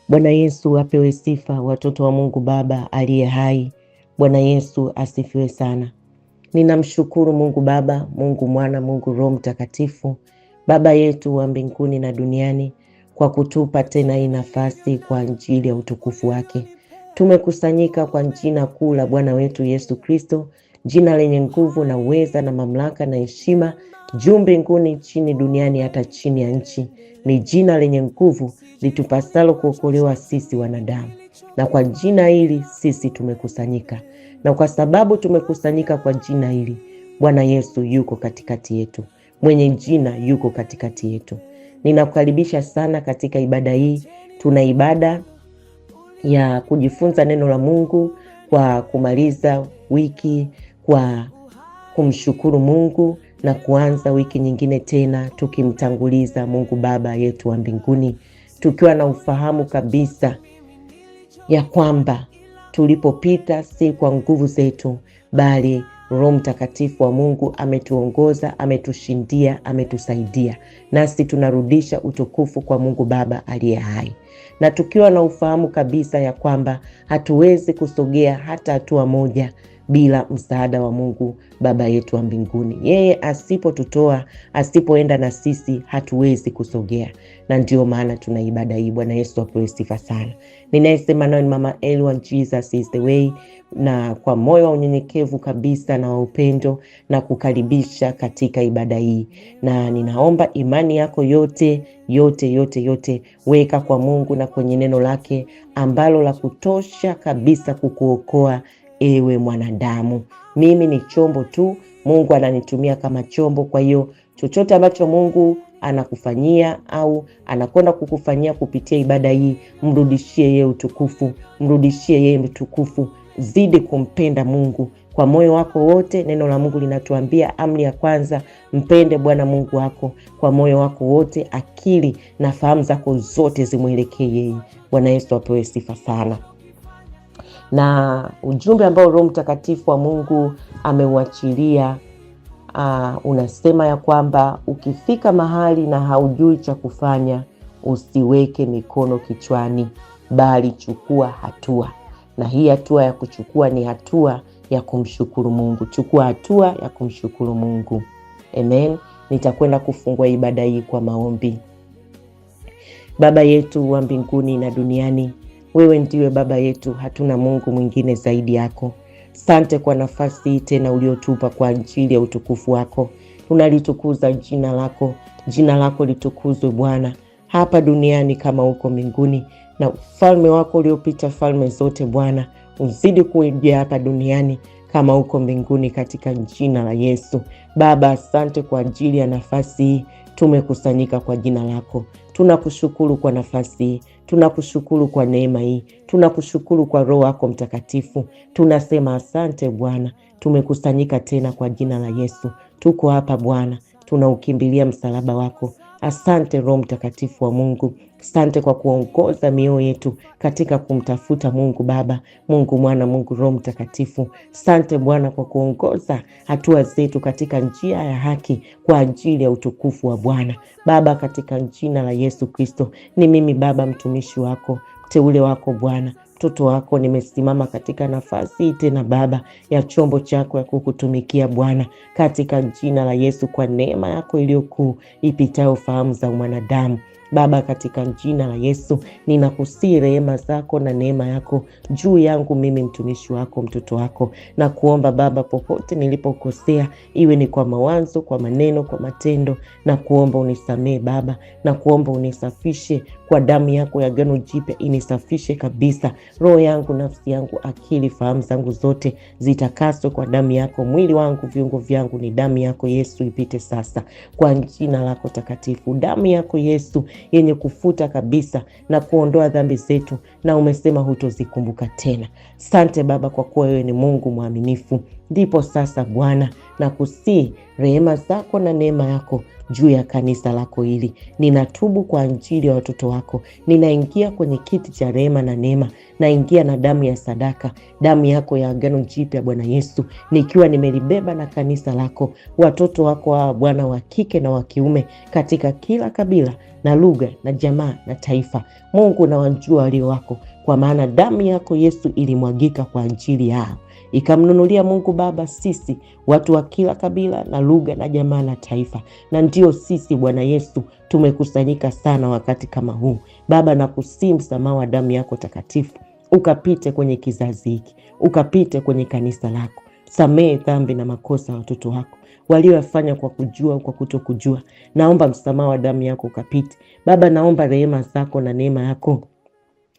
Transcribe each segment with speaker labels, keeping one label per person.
Speaker 1: Bwana Yesu apewe sifa, watoto wa Mungu Baba aliye hai. Bwana Yesu asifiwe sana. Ninamshukuru Mungu Baba, Mungu Mwana, Mungu Roho Mtakatifu, Baba yetu wa mbinguni na duniani, kwa kutupa tena hii nafasi kwa ajili ya utukufu wake. Tumekusanyika kwa jina kuu la Bwana wetu Yesu Kristo, jina lenye nguvu na uweza na mamlaka na heshima juu mbinguni, chini duniani, hata chini ya nchi. Ni jina lenye nguvu litupasalo kuokolewa sisi wanadamu. Na kwa jina hili sisi tumekusanyika. Na kwa sababu tumekusanyika kwa jina hili, Bwana Yesu yuko katikati yetu. Mwenye jina yuko katikati yetu. Ninakukaribisha sana katika ibada hii. Tuna ibada ya kujifunza neno la Mungu, kwa kumaliza wiki kwa kumshukuru Mungu na kuanza wiki nyingine tena tukimtanguliza Mungu Baba yetu wa mbinguni, tukiwa na ufahamu kabisa ya kwamba tulipopita si kwa nguvu zetu, bali Roho Mtakatifu wa Mungu ametuongoza, ametushindia, ametusaidia. Nasi tunarudisha utukufu kwa Mungu Baba aliye hai. Na tukiwa na ufahamu kabisa ya kwamba hatuwezi kusogea hata hatua moja bila msaada wa Mungu Baba yetu wa mbinguni. Yeye asipotutoa, asipoenda na sisi, hatuwezi kusogea. Na ndio maana tuna ibada hii. Bwana Yesu apewe sifa sana. Ninayesema nao ni Mama Elwa, Jesus is the way, na kwa moyo wa unyenyekevu kabisa na wa upendo na kukaribisha katika ibada hii. Na ninaomba imani yako yote weka kwa Mungu na kwenye neno lake ambalo la kutosha kabisa kukuokoa ewe mwanadamu. Mimi ni chombo tu, Mungu ananitumia kama chombo. Kwa hiyo chochote ambacho Mungu anakufanyia au anakwenda kukufanyia kupitia ibada hii, mrudishie yeye utukufu, mrudishie yeye utukufu. Zidi kumpenda Mungu kwa moyo wako wote. Neno la Mungu linatuambia amri ya kwanza, mpende Bwana Mungu wako kwa moyo wako wote, akili na fahamu zako zote zimwelekee yeye. Bwana Yesu apewe sifa sana. Na ujumbe ambao Roho Mtakatifu wa Mungu ameuachilia unasema ya kwamba ukifika mahali na haujui cha kufanya, usiweke mikono kichwani, bali chukua hatua. Na hii hatua ya kuchukua ni hatua ya kumshukuru Mungu. Chukua hatua ya kumshukuru Mungu. Amen. Nitakwenda kufungua ibada hii kwa maombi. Baba yetu wa mbinguni na duniani, wewe ndiwe Baba yetu, hatuna Mungu mwingine zaidi yako. Asante kwa nafasi hii tena uliotupa kwa ajili ya utukufu wako. Tunalitukuza jina lako. Jina lako litukuzwe Bwana, hapa duniani kama huko mbinguni. Na ufalme wako uliopita falme zote Bwana, uzidi kuingia hapa duniani kama huko mbinguni, katika jina la Yesu. Baba, asante kwa ajili ya nafasi hii. Tumekusanyika kwa jina lako. Tunakushukuru kwa nafasi hii. Tunakushukuru kwa neema hii. Tunakushukuru kwa Roho wako Mtakatifu. Tunasema asante Bwana. Tumekusanyika tena kwa jina la Yesu. Tuko hapa Bwana, tunaukimbilia msalaba wako. Asante Roho Mtakatifu wa Mungu. Asante kwa kuongoza mioyo yetu katika kumtafuta Mungu Baba, Mungu Mwana, Mungu Roho Mtakatifu. Asante Bwana kwa kuongoza hatua zetu katika njia ya haki kwa ajili ya utukufu wa Bwana. Baba, katika jina la Yesu Kristo, ni mimi Baba mtumishi wako, teule wako Bwana, mtoto wako, nimesimama katika nafasi hii tena Baba ya chombo chako ya kukutumikia Bwana, katika jina la Yesu, kwa neema yako iliyokuu ipitayo fahamu za mwanadamu. Baba, katika jina la Yesu, ninakusihi rehema zako na neema yako juu yangu mimi mtumishi wako, mtoto wako. Na kuomba Baba, popote nilipokosea, iwe ni kwa mawazo, kwa maneno, kwa matendo, na kuomba unisamee Baba, na kuomba unisafishe kwa damu yako ya agano jipya. Inisafishe kabisa roho yangu, nafsi yangu, akili, fahamu zangu zote zitakaswe kwa damu yako. Mwili wangu, viungo vyangu ni damu yako Yesu, ipite sasa kwa jina lako takatifu. Damu yako Yesu yenye kufuta kabisa na kuondoa dhambi zetu, na umesema hutozikumbuka tena. Asante Baba kwa kuwa wewe ni Mungu mwaminifu. Ndipo sasa Bwana na kusii rehema zako na neema yako juu ya kanisa lako hili. Ninatubu kwa ajili ya watoto wako. Ninaingia kwenye kiti cha rehema na neema. Naingia na damu ya sadaka, damu yako ya agano jipya Bwana Yesu, nikiwa nimelibeba na kanisa lako, watoto wako hawa Bwana, wa kike na wa kiume, katika kila kabila na lugha na jamaa na taifa. Mungu, na wajua walio wako, kwa maana damu yako Yesu ilimwagika kwa ajili yao, ikamnunulia Mungu Baba sisi watu wa kila kabila na lugha na jamaa na taifa. Na ndio sisi Bwana Yesu tumekusanyika sana wakati kama huu Baba, na kusihi msamaha wa damu yako takatifu ukapite kwenye kizazi hiki, ukapite kwenye kanisa lako. Samehe dhambi na makosa watoto wako walioyafanya kwa kujua au kwa kutokujua. Naomba msamaha wa damu yako ukapite Baba. Naomba rehema zako na neema yako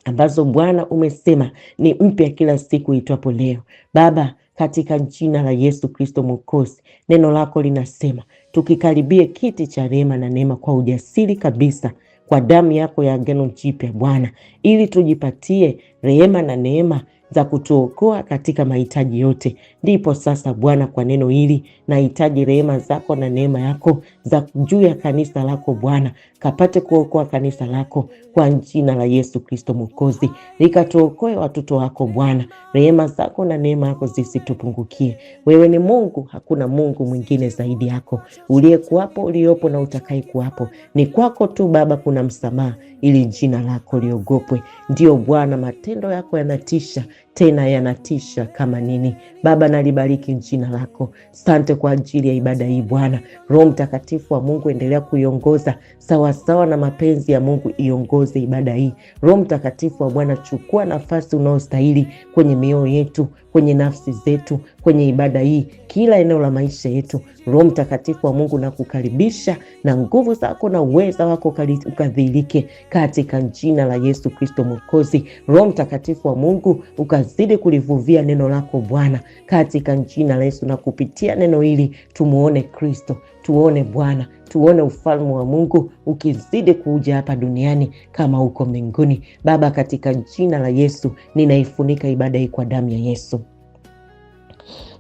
Speaker 1: ambazo Bwana umesema ni mpya kila siku itwapo leo Baba, katika jina la Yesu Kristo Mwokozi. Neno lako linasema tukikaribie kiti cha rehema na neema kwa ujasiri kabisa, kwa damu yako ya agano jipya Bwana, ili tujipatie rehema na neema za kutuokoa katika mahitaji yote. Ndipo sasa Bwana, kwa neno hili nahitaji rehema zako na neema yako za juu ya kanisa lako Bwana, kapate kuokoa kanisa lako kwa jina la Yesu Kristo Mwokozi. Likatuokoe watoto wako Bwana, rehema zako na neema yako zisitupungukie. Wewe ni Mungu, hakuna Mungu mwingine zaidi yako, uliyekuwapo, uliopo na utakaye kuwapo. Ni kwako tu Baba kuna msamaha, ili jina lako liogopwe. Ndio Bwana, matendo yako yanatisha, tena yanatisha kama nini. Baba, nalibariki jina lako. Asante kwa ajili ya ibada hii Bwana. Roho Mtakatifu wa Mungu, endelea kuiongoza sawasawa na mapenzi ya Mungu, iongoze ibada hii. Roho Mtakatifu wa Bwana, chukua nafasi unaostahili kwenye mioyo yetu, kwenye nafsi zetu, kwenye ibada hii, kila eneo la maisha yetu. Roho Mtakatifu wa Mungu, na kukaribisha na nguvu zako na uweza wako ukadhihirike katika jina la Yesu Kristo Mwokozi. Roho Mtakatifu wa Mungu, ukazidi kulivuvia neno lako Bwana, katika jina la Yesu, na kupitia neno hili tumuone Kristo, tuone Bwana, tuone ufalme wa Mungu ukizidi kuja hapa duniani kama uko mbinguni. Baba, katika jina la Yesu ninaifunika ibada hii kwa damu ya Yesu,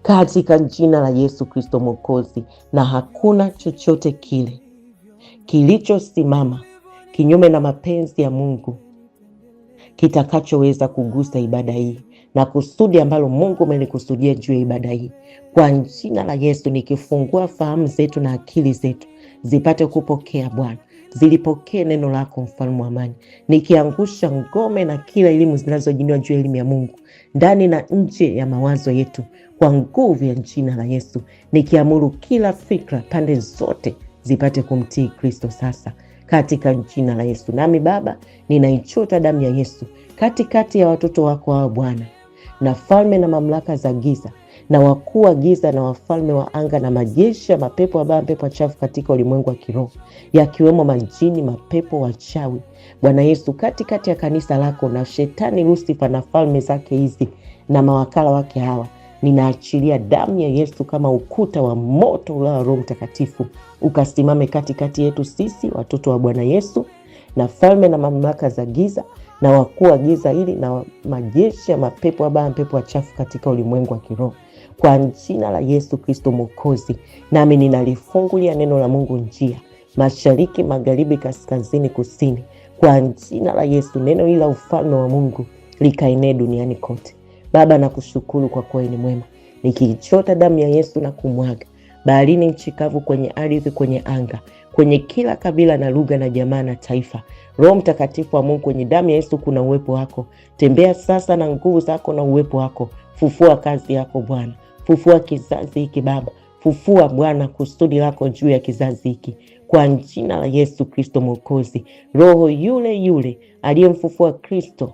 Speaker 1: katika jina la Yesu Kristo Mwokozi. Na hakuna chochote kile kilichosimama kinyume na mapenzi ya Mungu kitakachoweza kugusa ibada hii na kusudi ambalo Mungu amelikusudia juu ya ibada hii. Kwa jina la Yesu, nikifungua fahamu zetu na akili zetu zipate kupokea Bwana, zilipokee neno lako mfalme wa amani, nikiangusha ngome na kila elimu zinazojinua juu ya elimu ya Mungu ndani na nje ya mawazo yetu, kwa nguvu ya jina la Yesu, nikiamuru kila fikra pande zote zipate kumtii Kristo sasa, katika jina la Yesu. Nami Baba, ninaichota damu ya Yesu katikati ya watoto wako hawa Bwana, na falme na mamlaka za giza na wakuu wa giza na wafalme wa anga na majeshi ya mapepo wabaya, pepo wachafu katika ulimwengu wa kiroho, yakiwemo majini, mapepo wachawi Bwana Yesu, katikati ya kanisa lako, na shetani Lucifer na falme zake hizi na mawakala wake hawa, ninaachilia damu ya Yesu kama ukuta wa moto wa Roho Mtakatifu, ukasimame katikati yetu sisi watoto wa Bwana Yesu, na falme na mamlaka za giza na wakuu wa giza hili na majeshi ya mapepo wabaya, pepo wachafu katika ulimwengu wa kiroho, kwa jina la Yesu Kristo Mwokozi. Nami ninalifungulia neno la Mungu njia mashariki, magharibi, kaskazini, kusini, kwa jina la Yesu. Neno hili la ufalme wa Mungu likaenee duniani kote. Baba, nakushukuru kwa kuwa ni mwema, nikiichota damu ya Yesu na kumwaga baharini, nchi kavu, kwenye ardhi, kwenye anga, kwenye kila kabila na lugha na jamaa na taifa. Roho Mtakatifu wa Mungu, kwenye damu ya Yesu kuna uwepo wako. Tembea sasa na nguvu zako na uwepo wako. Fufua kazi yako Bwana, fufua kizazi hiki Baba, fufua Bwana kusudi lako juu ya kizazi hiki, kwa jina la Yesu Kristo Mwokozi. Roho yule yule aliyemfufua Kristo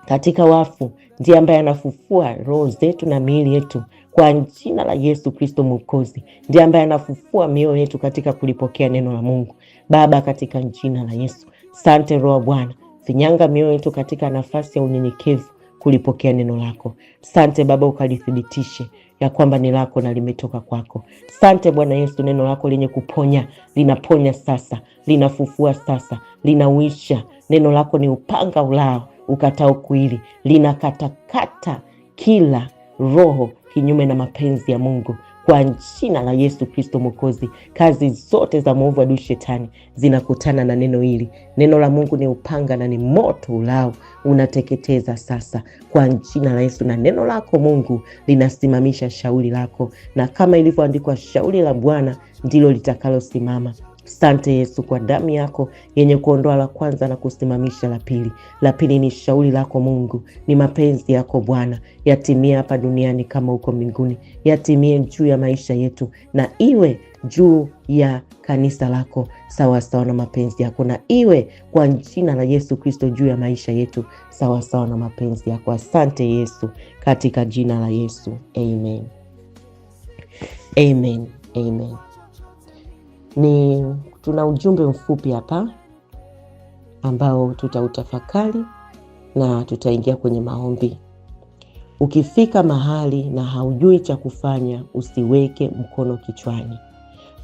Speaker 1: katika wafu ndiye ambaye anafufua roho zetu na miili yetu, kwa jina la Yesu Kristo Mwokozi. Ndiye ambaye anafufua mioyo yetu katika kulipokea neno la Mungu Baba, katika jina la Yesu. Sante Roho Bwana, finyanga mioyo yetu katika nafasi ya unyenyekevu kulipokea neno lako. Sante Baba, ukalithibitishe ya kwamba ni lako na limetoka kwako. Sante Bwana Yesu, neno lako lenye kuponya linaponya sasa, linafufua sasa, linauisha. Neno lako ni upanga ulao ukatao kuwili, linakatakata kila roho, kinyume na mapenzi ya Mungu kwa jina la Yesu Kristo Mwokozi. Kazi zote za mwovu adui shetani zinakutana na neno hili. Neno la Mungu ni upanga na ni moto ulao, unateketeza sasa kwa jina la Yesu. Na neno lako Mungu linasimamisha shauri lako, na kama ilivyoandikwa, shauri la Bwana ndilo litakalosimama. Asante Yesu kwa damu yako yenye kuondoa la kwanza na kusimamisha la pili. La pili ni shauri lako Mungu, ni mapenzi yako Bwana, yatimie hapa duniani kama huko mbinguni. Yatimie juu ya maisha yetu, na iwe juu ya kanisa lako sawa sawa na mapenzi yako, na iwe kwa jina la Yesu Kristo juu ya maisha yetu sawa sawa na mapenzi yako. Asante Yesu, katika jina la Yesu. Amen. Amen. Amen. Tuna ujumbe mfupi hapa ambao tutautafakari na tutaingia kwenye maombi. Ukifika mahali na haujui cha kufanya, usiweke mkono kichwani,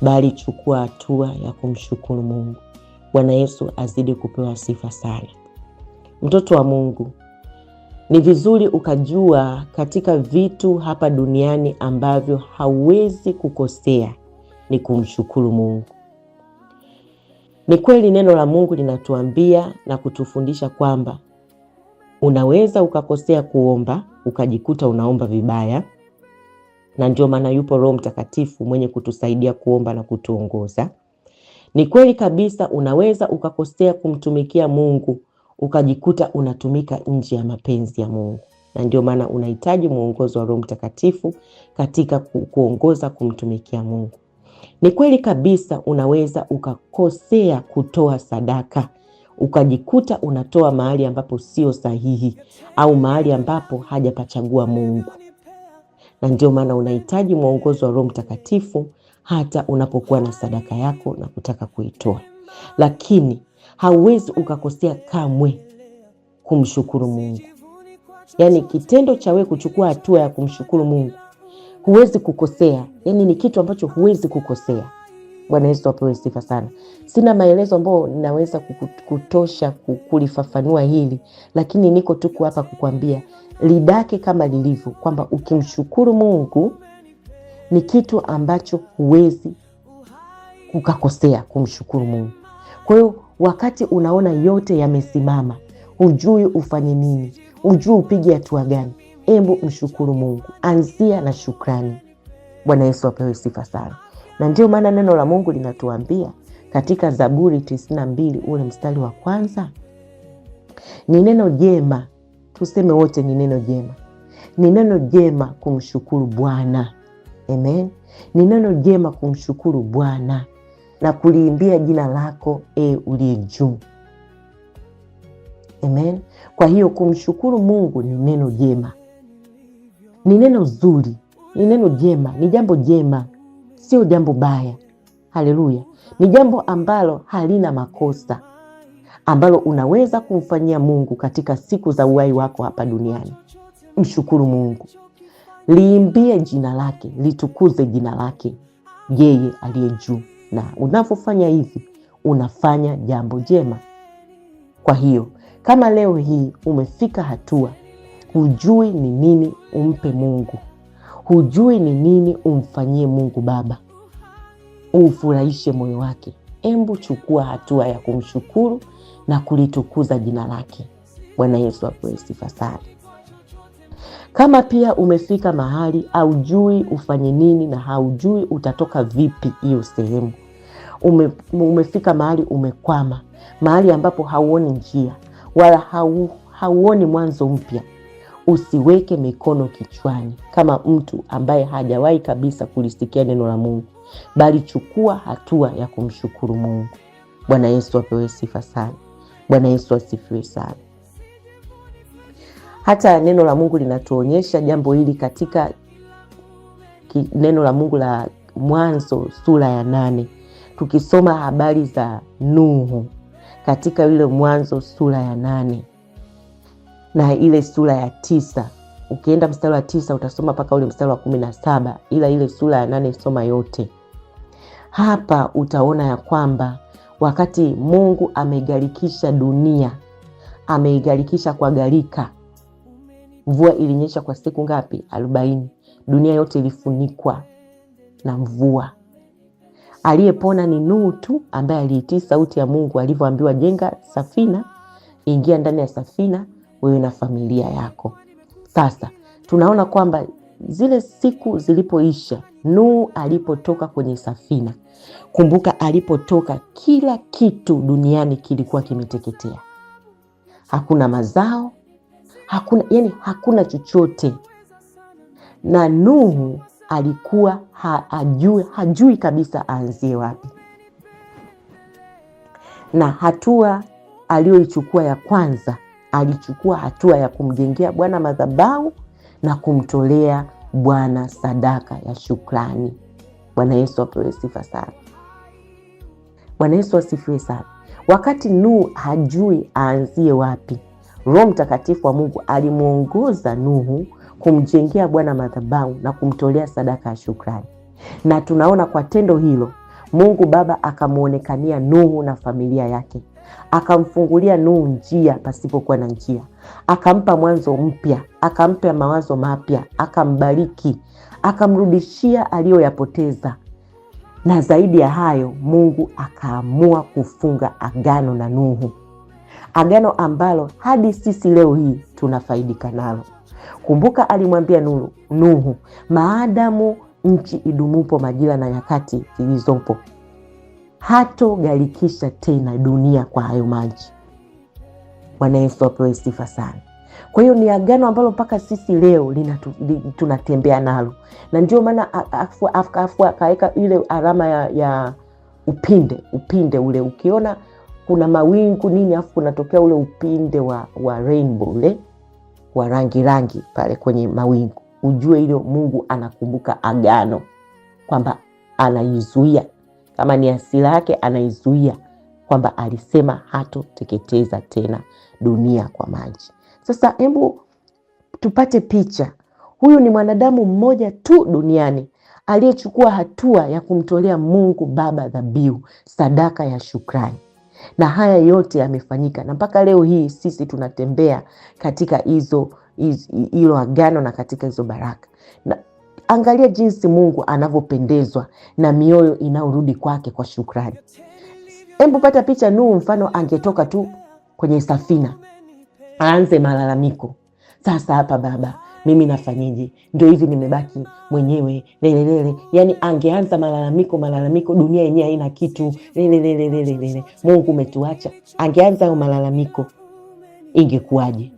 Speaker 1: bali chukua hatua ya kumshukuru Mungu. Bwana Yesu azidi kupewa sifa sana. Mtoto wa Mungu, ni vizuri ukajua katika vitu hapa duniani ambavyo hauwezi kukosea ni kumshukuru Mungu. Ni kweli neno la Mungu linatuambia na kutufundisha kwamba unaweza ukakosea kuomba, ukajikuta unaomba vibaya, na ndio maana yupo Roho Mtakatifu mwenye kutusaidia kuomba na kutuongoza. Ni kweli kabisa unaweza ukakosea kumtumikia Mungu, ukajikuta unatumika nje ya mapenzi ya Mungu, na ndio maana unahitaji mwongozo wa Roho Mtakatifu katika kuongoza kumtumikia Mungu. Ni kweli kabisa unaweza ukakosea kutoa sadaka, ukajikuta unatoa mahali ambapo sio sahihi, au mahali ambapo hajapachagua Mungu, na ndio maana unahitaji mwongozo wa Roho Mtakatifu hata unapokuwa na sadaka yako na kutaka kuitoa. Lakini hauwezi ukakosea kamwe kumshukuru Mungu. Yaani kitendo cha wewe kuchukua hatua ya kumshukuru Mungu, huwezi kukosea. Yaani ni kitu ambacho huwezi kukosea. Bwana Yesu apewe sifa sana. Sina maelezo ambayo ninaweza kutosha kulifafanua hili, lakini niko tu hapa kukwambia lidake kama lilivyo, kwamba ukimshukuru Mungu ni kitu ambacho huwezi kukakosea kumshukuru Mungu. Kwa hiyo wakati unaona yote yamesimama, hujui ufanye nini, hujui upige hatua gani, hebu mshukuru Mungu. Anzia na shukrani. Bwana Yesu apewe sifa sana. Na ndio maana neno la Mungu linatuambia katika Zaburi 92 ule mstari wa kwanza, ni neno jema, tuseme wote ni neno jema. Ni neno jema kumshukuru Bwana. Amen. Ni neno jema kumshukuru Bwana na kuliimbia jina lako uliye juu. Amen. Kwa hiyo kumshukuru Mungu ni neno jema. Ni neno zuri, ni neno jema, ni jambo jema, sio jambo baya. Haleluya. Ni jambo ambalo halina makosa, ambalo unaweza kumfanyia Mungu katika siku za uhai wako hapa duniani. Mshukuru Mungu. Liimbie jina lake, litukuze jina lake, yeye aliye juu. Na unapofanya hivi, unafanya jambo jema. Kwa hiyo, kama leo hii umefika hatua, hujui ni nini umpe Mungu, hujui ni nini umfanyie Mungu Baba, ufurahishe moyo wake, embu chukua hatua ya kumshukuru na kulitukuza jina lake. Bwana Yesu apewe sifa sana. Kama pia umefika mahali haujui ufanye nini na haujui utatoka vipi hiyo sehemu, umefika mahali umekwama, mahali ambapo hauoni njia wala hauoni mwanzo mpya, usiweke mikono kichwani kama mtu ambaye hajawahi kabisa kulisikia neno la Mungu, bali chukua hatua ya kumshukuru Mungu. Bwana Yesu apewe sifa sana. Bwana Yesu asifiwe sana. Hata neno la Mungu linatuonyesha jambo hili katika neno la Mungu la Mwanzo sura ya 8. Tukisoma habari za Nuhu katika ile Mwanzo sura ya 8 na ile sura ya 9, ukienda mstari wa 9 utasoma mpaka ule mstari wa 17, ila ile sura ya 8 soma yote. Hapa utaona ya kwamba wakati Mungu ameigarikisha dunia, ameigarikisha kwa gharika, Mvua ilinyesha kwa siku ngapi? 40. Dunia yote ilifunikwa na mvua. Aliyepona ni Nuhu tu, ambaye aliitii sauti ya Mungu alivyoambiwa, jenga safina, ingia ndani ya safina wewe na familia yako. Sasa tunaona kwamba zile siku zilipoisha, Nuhu alipotoka kwenye safina, kumbuka alipotoka kila kitu duniani kilikuwa kimeteketea. Hakuna mazao, hakuna chochote. Na Nuhu alikuwa hajui kabisa aanzie wapi. Na hatua aliyoichukua ya kwanza, alichukua hatua ya kumjengea Bwana madhabahu na kumtolea Bwana sadaka ya shukrani. Bwana Yesu apewe sifa sana. Bwana Yesu asifiwe sana. Wakati Nuhu hajui aanzie wapi, Roho Mtakatifu wa Mungu alimuongoza Nuhu kumjengea Bwana madhabahu na kumtolea sadaka ya shukrani. Na tunaona kwa tendo hilo Mungu Baba akamuonekania Nuhu na familia yake. Akamfungulia Nuhu njia pasipokuwa na njia. Akampa mwanzo mpya, akampa mawazo mapya, akambariki, akamrudishia aliyoyapoteza. Na zaidi ya hayo, Mungu akaamua kufunga agano na Nuhu. Agano ambalo hadi sisi leo hii tunafaidika nalo. Kumbuka alimwambia Nuhu, maadamu nchi idumupo majira na nyakati zilizopo, hatogharikisha tena dunia kwa hayo maji. Bwana Yesu apewe sifa sana. Kwa hiyo ni agano ambalo mpaka sisi leo tunatembea nalo. Na ndio maana akaweka ile alama ya upinde ule. Ukiona kuna mawingu nini afu kunatokea ule upinde wa rainbow ule wa rangi pale kwenye mawingu, ujue ile Mungu anakumbuka agano, kwamba anaizuia, kama ni hasira yake anaizuia, kwamba alisema hatoteketeza tena dunia kwa maji. Sasa hebu tupate picha. Huyu ni mwanadamu mmoja tu duniani aliyechukua hatua ya kumtolea Mungu Baba dhabihu, sadaka ya shukrani. Na haya yote yamefanyika, na mpaka leo hii sisi tunatembea katika hilo agano na katika hizo baraka. Na angalia jinsi Mungu anavyopendezwa na mioyo inayorudi kwake kwa shukrani. Hebu pata picha, Nuhu mfano angetoka tu kwenye safina aanze malalamiko. Sasa hapa Baba, mimi nafanyeje? Ndio hivi nimebaki mwenyewe lelelele. Yani angeanza malalamiko, dunia yenyewe haina kitu lelelele, Mungu umetuacha. Angeanza hayo malalamiko, ingekuwaje?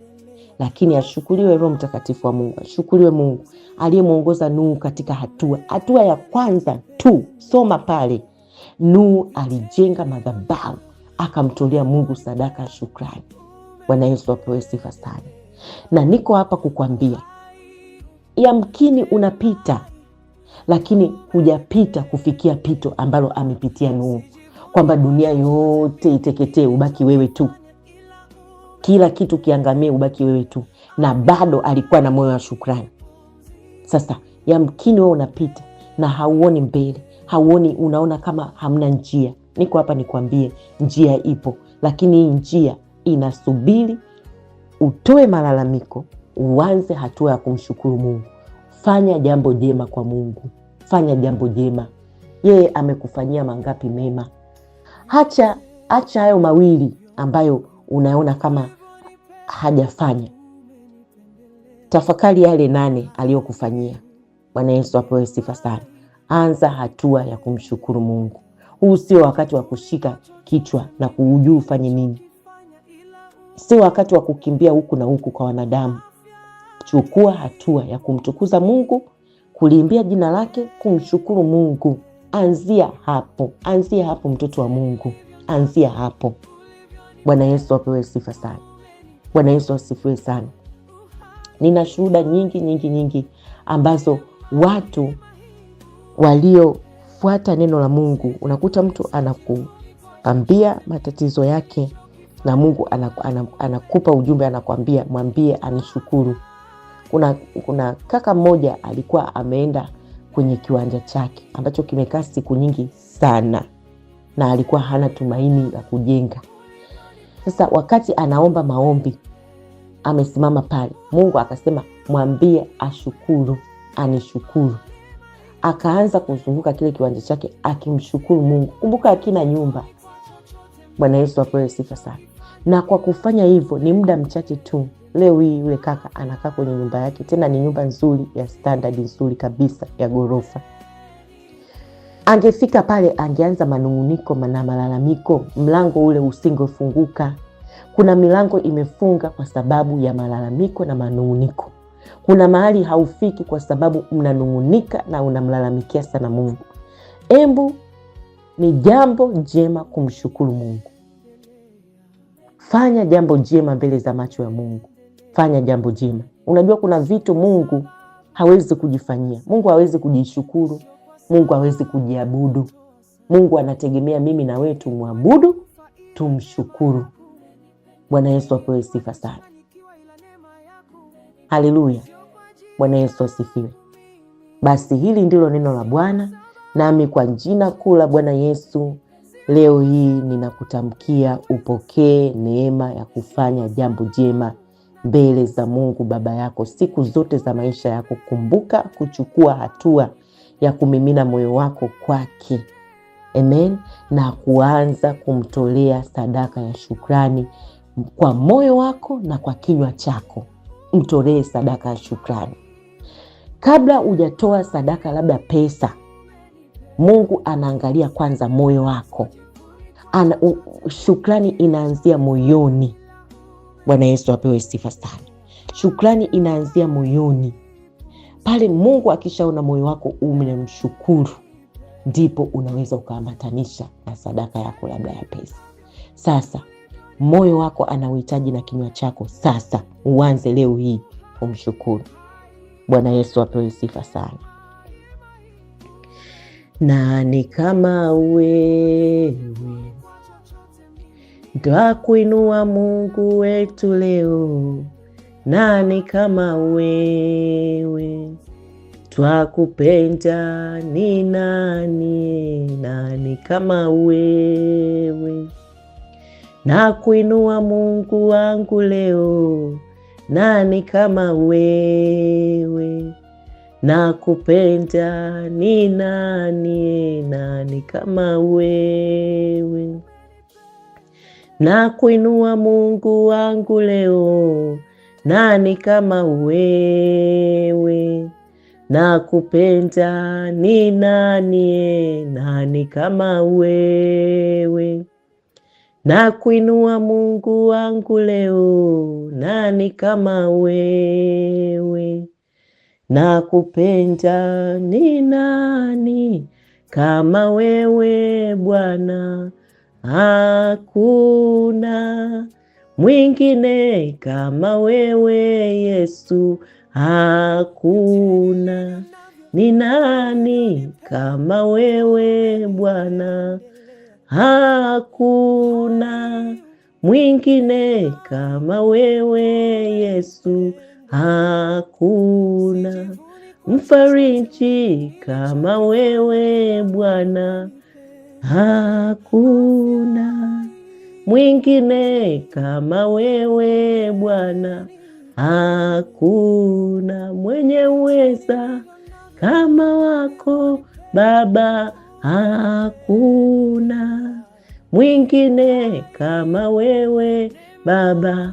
Speaker 1: Lakini ashukuriwe Roho Mtakatifu wa Mungu, ashukuriwe Mungu aliyemuongoza Nuhu katika hatua ya kwanza tu. Soma pale, Nuhu alijenga madhabahu, akamtolea Mungu sadaka ya shukrani. Bwana Yesu apewe sifa sana. Na niko hapa kukwambia, yamkini unapita, lakini hujapita kufikia pito ambalo amepitia Nuhu, kwamba dunia yote iteketee ubaki wewe tu, kila kitu kiangamie ubaki wewe tu, na bado alikuwa na moyo wa shukrani. Sasa yamkini wewe unapita na hauoni mbele, unaona kama hamna njia. Niko hapa nikwambie, njia ipo, lakini hii njia inasubiri utoe malalamiko, uanze hatua ya kumshukuru Mungu. Fanya jambo jema kwa Mungu, fanya jambo jema. Yeye amekufanyia mangapi mema. Acha hayo mawili ambayo unaona kama hajafanya. Tafakari yale 8 aliyokufanyia. Bwana Yesu apewe sifa sana. Anza hatua ya kumshukuru Mungu. Huu sio wakati wa kushika kichwa na kuujua ufanye nini. Sio wakati wa kukimbia huku na huku kwa wanadamu. Chukua hatua ya kumtukuza Mungu, kuliimbia jina lake, kumshukuru Mungu. Anzia hapo mtoto wa Mungu. Anzia hapo. Bwana Yesu apewe sifa sana. Bwana Yesu asifiwe sana. Nina shuhuda nyingi ambazo watu waliofuata neno la Mungu, unakuta mtu anakuambia matatizo yake na Mungu anakupa ujumbe, anakuambia mwambie anishukuru. Kuna kaka mmoja alikuwa ameenda kwenye kiwanja chake ambacho kimekaa siku nyingi sana, na alikuwa hana tumaini la kujenga. Sasa wakati anaomba maombi, amesimama pale. Mungu akasema mwambie ashukuru, anishukuru. Akaanza kuzunguka kile kiwanja chake akimshukuru Mungu. Kumbuka akina nyumba. Bwana Yesu apewe sifa sana. Na kwa kufanya hivyo ni muda mchache tu, leo hii yule kaka anakaa kwenye nyumba yake, tena ni nyumba nzuri ya standard nzuri kabisa ya ghorofa. Angefika pale angeanza manunguniko na malalamiko, mlango ule usingefunguka. Kuna milango imefunga kwa sababu ya malalamiko na manunguniko. Kuna mahali haufiki kwa sababu mnanungunika na unamlalamikia sana Mungu. Embu ni jambo jema kumshukuru Mungu. Fanya jambo jema mbele za macho ya Mungu. Fanya jambo jema. Unajua kuna vitu Mungu hawezi kujifanyia. Mungu hawezi kujishukuru. Mungu hawezi kujiabudu. Mungu anategemea mimi na wewe tumwabudu, tumshukuru. Bwana Yesu apewe sifa sana. Haleluya. Bwana Yesu asifiwe. Basi hili ndilo neno la Bwana, nami kwa jina kuu la Bwana Yesu leo hii ninakutamkia upokee neema ya kufanya jambo jema mbele za Mungu Baba yako siku zote za maisha yako. Kumbuka kuchukua hatua ya kumimina moyo wako kwake. Amen. Na kuanza kumtolea sadaka ya shukrani kwa moyo wako na kwa kinywa chako. Mtolee sadaka ya shukrani. Kabla hujatoa sadaka labda pesa, Mungu anaangalia kwanza moyo wako. Shukrani inaanzia moyoni. Bwana Yesu apewe sifa sana. Shukrani inaanzia moyoni. Pale Mungu akishaona moyo wako umemshukuru, ndipo unaweza ukaambatanisha na sadaka yako labda ya pesa. Sasa moyo wako anauhitaji na kinywa chako. Sasa uanze leo hii kumshukuru. Bwana Yesu apewe sifa sana. Nani kama wewe, twakuinua Mungu wetu leo. Nani kama wewe, twakupenda ni nani? Nani kama wewe, nakuinua Mungu wangu leo. Nani kama wewe, nakupenda ni nani? Nani kama wewe, nakuinua Mungu wangu leo. Nani kama wewe, nakupenda ni nani? Nani kama wewe, nakuinua Mungu wangu leo. Nani kama wewe, nakupenda ni nani kama wewe Bwana? Hakuna mwingine kama wewe Yesu. Hakuna ni nani kama wewe Bwana? Hakuna mwingine kama wewe Yesu. Hakuna mfariji kama wewe Bwana. Hakuna mwingine kama wewe Bwana. Hakuna mwenye uweza kama wako Baba. Hakuna mwingine kama wewe Baba.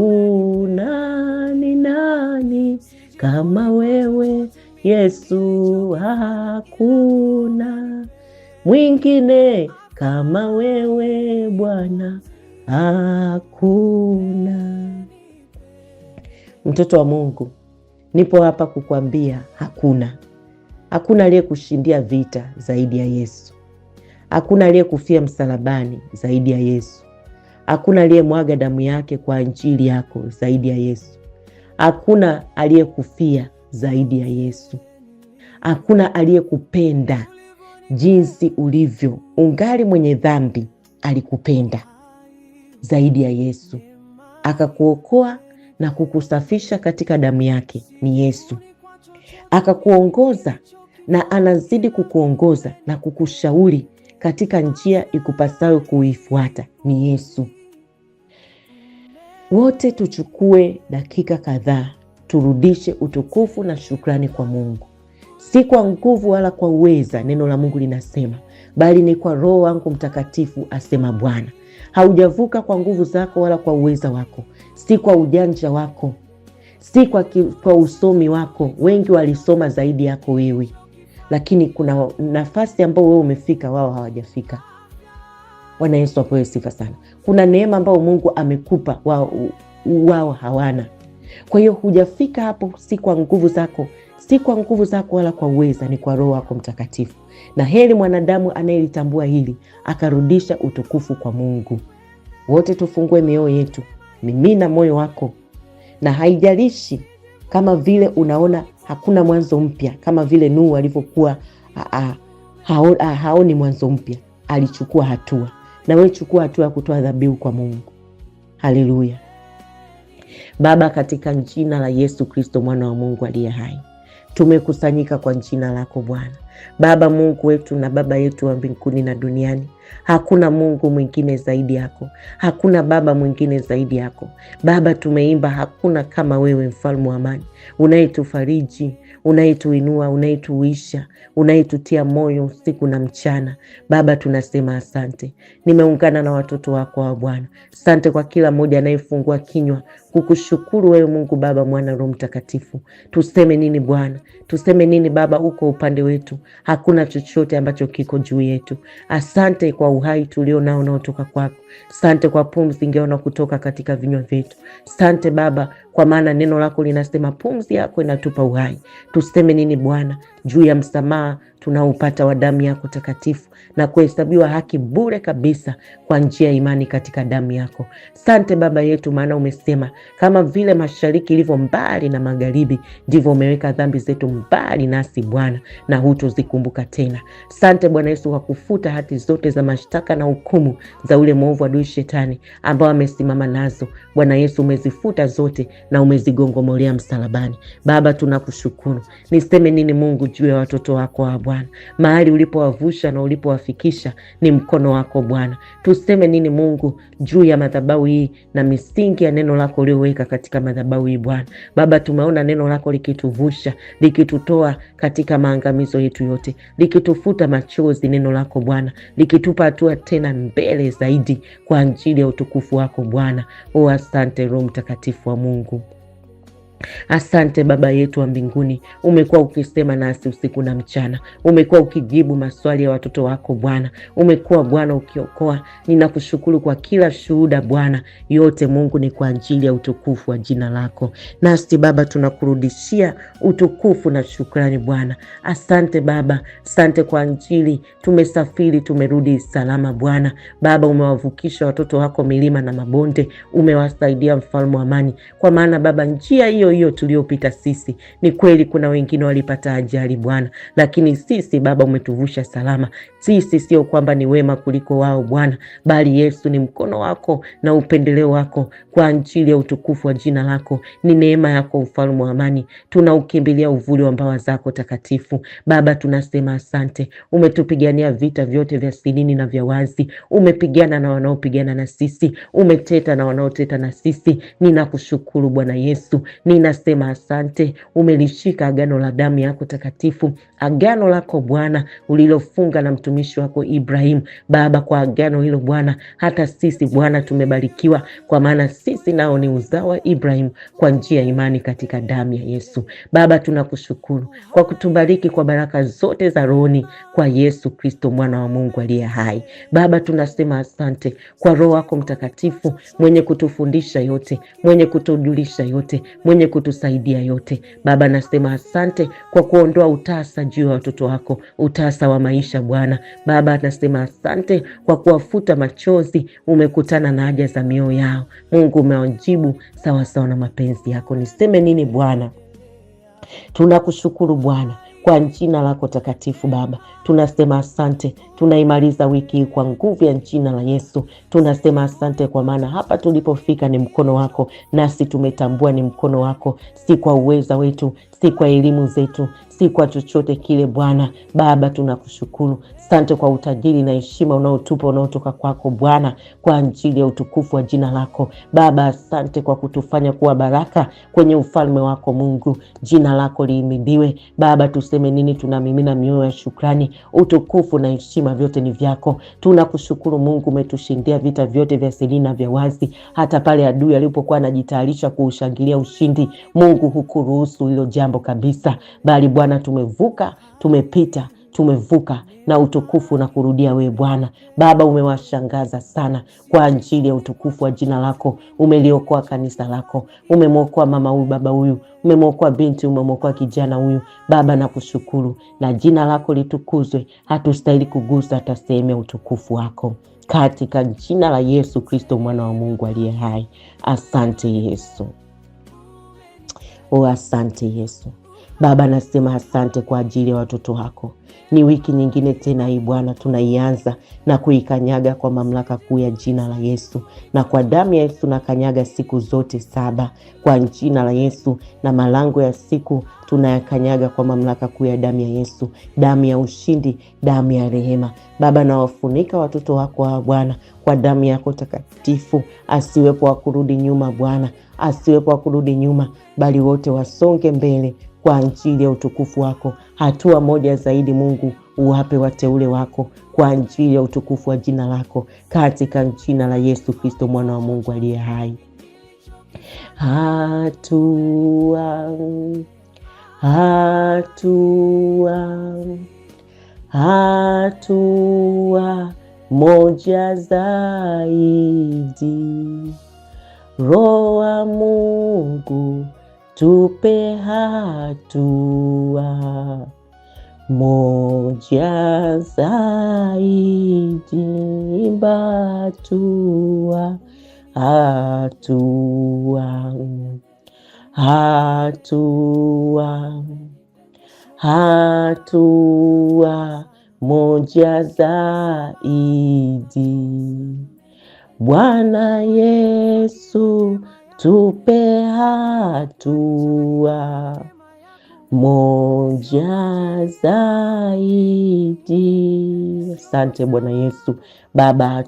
Speaker 1: Hakuna ni nani kama wewe Yesu. Hakuna mwingine kama wewe Bwana. Hakuna. Mtoto wa Mungu, nipo hapa kukwambia hakuna aliyekushindia vita zaidi ya Yesu. Hakuna aliyekufia msalabani zaidi ya Yesu. Hakuna aliyemwaga damu yake kwa ajili yako zaidi ya Yesu. Hakuna aliyekufia zaidi ya Yesu. Hakuna aliyekupenda jinsi ulivyo ungali mwenye dhambi. Alikupenda zaidi ya Yesu, akakuokoa na kukusafisha katika damu yake. Ni Yesu. Akakuongoza na anazidi kukuongoza na kukushauri katika njia ikupasayo kuifuata. Ni Yesu. Wote tuchukue dakika kadhaa, turudishe utukufu na shukrani kwa Mungu. Si kwa nguvu wala kwa uweza, neno la Mungu linasema, bali ni kwa Roho wangu Mtakatifu, asema Bwana. Haujavuka kwa nguvu zako wala kwa uweza wako, si kwa ujanja wako, si kwa usomi wako. Wengi walisoma zaidi yako wewe, lakini kuna nafasi ambayo wewe umefika, wao hawajafika. Bwana Yesu apewe sifa sana. Kuna neema ambayo Mungu amekupa, wao hawana. Kwa hiyo hujafika hapo, si kwa nguvu zako, si kwa nguvu zako wala kwa uweza, ni kwa Roho wako Mtakatifu. Na heri mwanadamu anayelitambua hili, akarudisha utukufu kwa Mungu. Wote tufungue mioyo yetu, mimina moyo wako, na haijalishi kama vile unaona hakuna mwanzo mpya, kama vile Nuhu alivyokuwa haoni mwanzo mpya, alichukua hatua. Na wewe chukua hatua ya kutoa dhabihu kwa Mungu. Haleluya. Baba, katika jina la Yesu Kristo mwana wa Mungu aliye hai, tumekusanyika kwa jina lako Bwana. Baba Mungu wetu na Baba yetu wa mbinguni na duniani, hakuna Mungu mwingine zaidi yako, hakuna Baba mwingine zaidi yako. Baba, tumeimba hakuna kama wewe, mfalme wa amani, unayetufariji, unayetuinua, unayetuisha, unayetutia moyo usiku na mchana. Baba, tunasema asante. Nimeungana na watoto wako wa Bwana. Asante kwa kila mmoja anayefungua kinywa kukushukuru wewe Mungu Baba, Mwana, Roho Mtakatifu. Tuseme nini Bwana? Tuseme nini Baba? Uko upande wetu, hakuna chochote ambacho kiko juu yetu. Asante kwa uhai tulio nao unaotoka kwako. Asante kwa pumzi ingeona kutoka katika vinywa vyetu. Asante Baba, kwa maana neno lako linasema pumzi yako inatupa uhai. Tuseme nini Bwana juu ya msamaha tunaupata wa damu yako takatifu na kuhesabiwa haki bure kabisa kwa njia ya imani katika damu yako. Asante Baba yetu, maana umesema kama vile mashariki ilivyo mbali na magharibi, ndivyo umeweka dhambi zetu mbali nasi Bwana, na hutozikumbuka tena. Asante Bwana Yesu kwa kufuta hati zote za mashtaka na hukumu za ule mwovu adui Shetani ambao amesimama nazo. Bwana Yesu, umezifuta zote na umezigongomolea msalabani. Baba, tunakushukuru. Niseme nini Mungu juu ya watoto wako wa Bwana? Mahali ulipowavusha na ulipowafikisha ni mkono wako Bwana. Tuseme nini Mungu juu ya madhabahu hii na misingi ya neno lako ulioweka katika madhabahu hii Bwana? Baba, tumeona neno lako likituvusha, likitutoa katika maangamizo yetu yote, likitufuta machozi, neno lako Bwana, likitupa hatua tena mbele zaidi kwa ajili ya utukufu wako Bwana. Asante Roho Mtakatifu wa Mungu. Asante Baba yetu wa mbinguni, umekuwa ukisema nasi usiku na mchana, umekuwa ukijibu maswali ya watoto wako Bwana, umekuwa Bwana ukiokoa. Ninakushukuru kwa kila shuhuda Bwana, yote Mungu ni kwa ajili ya utukufu wa jina lako. Nasi Baba tunakurudishia utukufu na shukrani Bwana. Asante Baba, asante kwa ajili tumesafiri, tumerudi salama Bwana. Baba, umewavukisha watoto wako milima na mabonde, umewasaidia mfalme wa amani, kwa maana Baba njia hiyo tuliopita sisi, ni kweli kuna wengine walipata ajali Bwana, lakini sisi Baba umetuvusha salama. Sisi sio kwamba ni wema kuliko wao Bwana, bali Yesu ni mkono wako na upendeleo wako kwa ajili ya utukufu wa jina lako. Ni neema yako mfalme wa amani, tunaukimbilia uvuli wa mbawa zako takatifu. Baba, tunasema asante. Umetupigania vita vyote vya silini na vya wazi, umepigana na wanaopigana na sisi, umeteta na wanaoteta na sisi. Ninakushukuru Bwana Yesu, ninasema asante. Umelishika agano la damu yako takatifu, agano lako Bwana ulilofunga na mtumishi wako Ibrahim. Baba, kwa agano hilo Bwana, hata sisi Bwana tumebarikiwa, kwa maana sisi nao ni uzao wa Ibrahim kwa njia ya imani katika damu ya Yesu. Baba, tunakushukuru kwa kutubariki kwa baraka zote za rohoni kwa Yesu Kristo mwana wa Mungu aliye hai. Baba, tunasema asante kwa Roho wako Mtakatifu mwenye kutufundisha yote, mwenye kutujulisha yote, mwenye kutusaidia yote. Baba, nasema asante kwa kuondoa utasa juu ya watoto wako, utasa wa maisha Bwana. Baba, nasema asante kwa kuwafuta machozi, umekutana na haja za mioyo yao. Mungu, umewajibu sawa sawa na mapenzi yako. Niseme nini Bwana? Tunakushukuru Bwana kwa jina lako takatifu. Baba, tunasema asante. Tunaimaliza wiki hii kwa nguvu ya jina la Yesu. Tunasema asante kwa maana hapa tulipofika ni mkono wako, nasi tumetambua ni mkono wako, si kwa uweza wetu, si kwa elimu zetu, si kwa chochote kile Bwana. Baba tunakushukuru, asante kwa utajiri na heshima unaotupa unaotoka kwako Bwana, kwa ajili ya utukufu wa jina lako Baba. Asante kwa kutufanya kuwa baraka kwenye ufalme wako Mungu, jina lako lihimidiwe Baba. Tuseme nini? Tunamimina mioyo ya shukrani. Utukufu na heshima vyote ni vyako. Tunakushukuru Mungu, umetushindia vita vyote vya siri na vya wazi. Hata pale adui alipokuwa anajitayarisha kuushangilia ushindi, Mungu hukuruhusu hilo jambo kabisa, bali Bwana tumevuka, tumepita, tumevuka na utukufu na kurudia wewe Bwana. Baba umewashangaza sana kwa ajili ya utukufu wa jina lako. Umeliokoa kanisa lako, umemwokoa mama huyu, baba huyu, umemwokoa binti, umemwokoa kijana huyu Baba. Nakushukuru na jina lako litukuzwe. Hatustahili kugusa hata sehemu ya utukufu wako, katika jina la Yesu Kristo mwana wa Mungu aliye hai. Asante Yesu. Asante Yesu. Baba nasema asante kwa ajili ya watoto wako. Ni wiki nyingine tena hii Bwana tunaianza na kuikanyaga kwa mamlaka kuu ya jina la Yesu, na kwa damu ya Yesu nakanyaga siku zote 7 kwa jina la Yesu, na malango ya siku tunayakanyaga kwa mamlaka kuu ya damu ya Yesu, damu ya ushindi, damu ya rehema. Baba nawafunika watoto wako hawa Bwana kwa damu yako takatifu. Asiwepo wa kurudi nyuma Bwana, asiwepo wa kurudi nyuma, bali wote wasonge mbele kwa ajili ya utukufu wako. Hatua moja zaidi Mungu uwape wateule wako kwa ajili ya utukufu wa jina lako, katika jina la Yesu Kristo mwana wa Mungu aliye hai. Hatua moja zaidi, Roho wa Mungu tupe hatua moja zaidi, hatua moja zaidi. Bwana Yesu tupe hatua moja zaidi. Asante Bwana Yesu. Baba,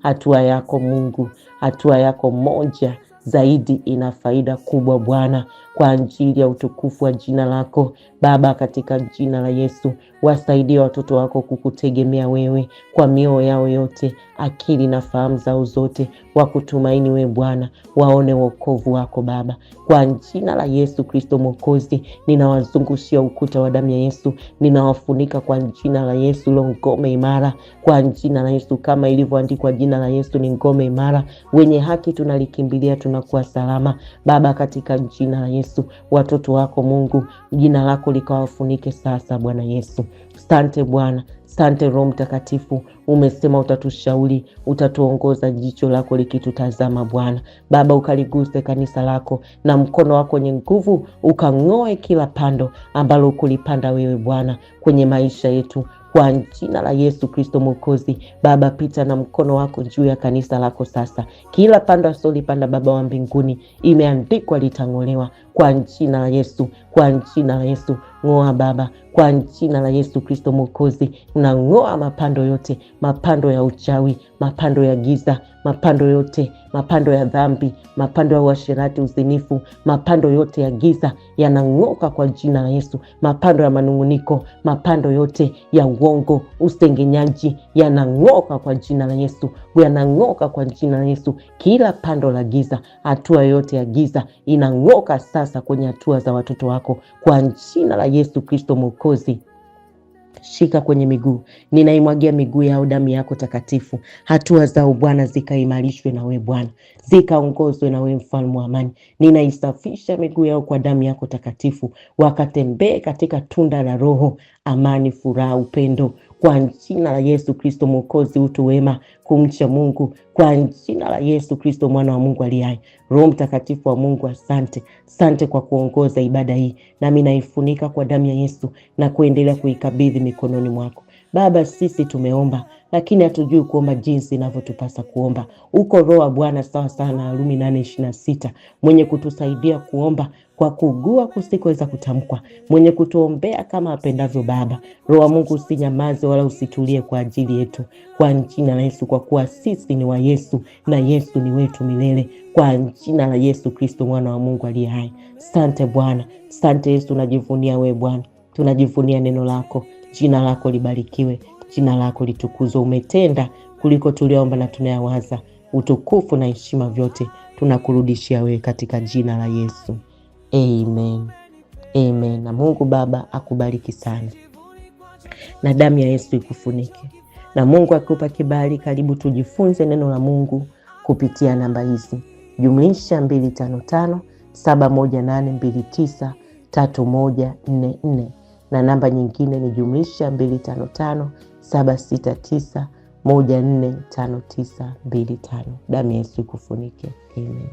Speaker 1: hatua yako Mungu, hatua yako moja zaidi ina faida kubwa Bwana, kwa ajili ya utukufu wa jina lako Baba. Katika jina la Yesu wasaidie watoto wako kukutegemea wewe kwa mioyo yao yote, akili na fahamu zao zote, wakutumaini wewe Bwana, waone wokovu wako Baba. Kwa jina la Yesu Kristo Mwokozi, ninawazungushia ukuta wa damu ya Yesu, ninawafunika kwa jina la Yesu, lo ngome imara kwa jina la Yesu, kama ilivyoandikwa jina la Yesu ni ngome imara, wenye haki tunalikimbilia tunakuwa salama Baba. Katika jina la Yesu watoto wako Mungu, jina lako likawafunike sasa Bwana Yesu. Asante Bwana, asante Roho Mtakatifu. Umesema utatushauri, utatuongoza, jicho lako likitutazama Bwana. Baba ukaliguse kanisa lako na mkono wako wenye nguvu, ukang'oe kila pando ambalo ukulipanda wewe Bwana kwenye maisha yetu kwa jina la Yesu Kristo Mwokozi. Baba pita na mkono wako juu ya kanisa lako sasa. Kila pando asolipanda Baba wa mbinguni, imeandikwa litang'olewa kwa jina la Yesu, kwa jina la Yesu. Ng'oa Baba kwa jina la Yesu Kristo Mwokozi. Unang'oa mapando yote, mapando ya uchawi, mapando ya giza, mapando yote, mapando ya dhambi, mapando ya uasherati, uzinifu, mapando yote ya giza yanang'oka kwa jina la Yesu. Mapando ya manunguniko, mapando yote ya uongo, usengenyaji yanang'oka kwa jina la Yesu, yanang'oka kwa jina la Yesu. Kila pando la giza, hatua yote ya giza inang'oka sasa kwenye hatua za watoto wako kwa jina la Yesu Kristo Mwokozi. Shika kwenye miguu, ninaimwagia miguu yao damu yako takatifu. Hatua zao Bwana zikaimarishwe na wewe Bwana, zikaongozwe na wewe mfalme wa amani. Ninaisafisha miguu yao kwa damu yako takatifu, wakatembee katika tunda la Roho, amani, furaha, upendo kwa jina la Yesu Kristo Mwokozi. Utu wema, kumcha Mungu kwa jina la Yesu Kristo mwana wa Mungu aliye hai. Roho Mtakatifu wa Mungu, asante, asante kwa kuongoza ibada hii, nami naifunika kwa damu ya Yesu na kuendelea kuikabidhi mikononi mwako. Baba, sisi tumeomba lakini hatujui kuomba jinsi inavyotupasa kuomba. Uko Roho wa Bwana sawa sawa na Warumi 8:26 mwenye kutusaidia kuomba kwa kugua kusikoweza kutamkwa, mwenye kutuombea kama apendavyo Baba. Roho wa Mungu, usinyamaze wala usitulie kwa ajili yetu, kwa jina la Yesu, kwa kuwa sisi ni wa Yesu na Yesu ni wetu milele, kwa jina la Yesu Kristo mwana wa Mungu aliye hai. Asante Bwana, asante Yesu, tunajivunia wewe Bwana, tunajivunia neno lako. Jina lako libarikiwe, jina lako litukuzwe. Umetenda kuliko tuliomba na tunayawaza. Utukufu na heshima vyote tunakurudishia wewe katika jina la Yesu. Amen. Amen. Na Mungu Baba akubariki sana, na damu ya Yesu ikufunike, na Mungu akupa kibali. Karibu tujifunze neno la Mungu kupitia namba hizi: +255 71829 3144, na namba nyingine ni +255 769 145925. Damu ya Yesu ikufunike. Amen.